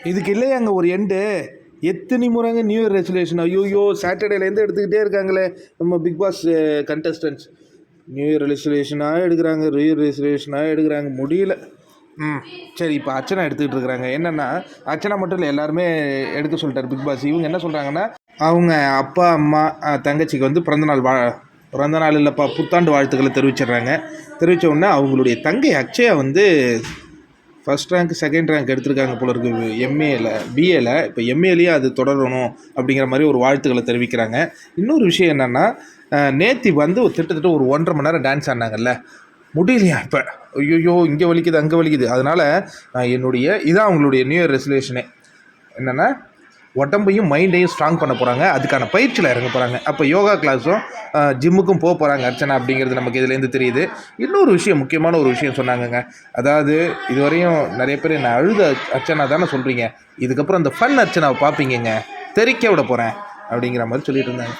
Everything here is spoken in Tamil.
இதுக்கு இல்லையா அங்கே ஒரு எண்டு? எத்தனை முறைங்க நியூ இயர் ரெசல்யூஷன்? ஐயோ சாட்டர்டேலேருந்து எடுத்துக்கிட்டே இருக்காங்களே நம்ம big boss contestants. New year ரெசல்யூஷனாக எடுக்கிறாங்க, நியூ இயர் ரெசல்யூஷனாக எடுக்கிறாங்க, முடியல. சரி, இப்போ அர்ச்சனா எடுத்துக்கிட்டு இருக்கிறாங்க. என்னென்னா அர்ச்சனா மட்டும் இல்லை, எல்லாருமே எடுக்க சொல்லிட்டார் பிக் பாஸ். இவங்க என்ன சொல்கிறாங்கன்னா, அவங்க அப்பா அம்மா தங்கச்சிக்கு வந்து பிறந்தநாள் இல்லைப்பா, புத்தாண்டு வாழ்த்துக்களை தெரிவிச்சிடுறாங்க. தெரிவித்த உடனே அவங்களுடைய தங்கை அக்ஷயா வந்து ஃபஸ்ட் ரேங்க் செகண்ட் ரேங்க் எடுத்திருக்காங்க போல இருக்குது எம்ஏல, பிஏல. இப்போ எம்ஏலேயே அது தொடரணும் அப்படிங்கிற மாதிரி ஒரு வாழ்த்துக்களை தெரிவிக்கிறாங்க. இன்னொரு விஷயம் என்னென்னா, நேத்தி வந்து கிட்டத்தட்ட ஒரு 1.5 மணி நேரம் டான்ஸ் ஆடினாங்கல்ல, முடியலையா இப்போ? ஐயோ இங்கே வலிக்குது அங்கே வலிக்குது. அதனால் இதான் அவங்களுடைய நியூ இயர் ரெசல்யூஷனே என்னென்னா, உடம்பையும் மைண்டையும் ஸ்ட்ராங் பண்ண போகிறாங்க. அதுக்கான பயிற்சியில் இறங்க போகிறாங்க. அப்போ யோகா கிளாஸும் ஜிம்முக்கும் போக போகிறாங்க அர்ச்சனா அப்படிங்கிறது நமக்கு இதுலேருந்து தெரியுது. இன்னொரு விஷயம், முக்கியமான ஒரு விஷயம் சொன்னாங்கங்க. அதாவது இதுவரையும் நிறைய பேர் என்ன அழுத அர்ச்சனா தானே சொல்கிறீங்க, இதுக்கப்புறம் அந்த ஃபன் அர்ச்சனாவை பார்ப்பீங்கங்க, தெரிக்க விட போகிறேன் அப்படிங்கிற மாதிரி சொல்லிட்டு இருந்தாங்க.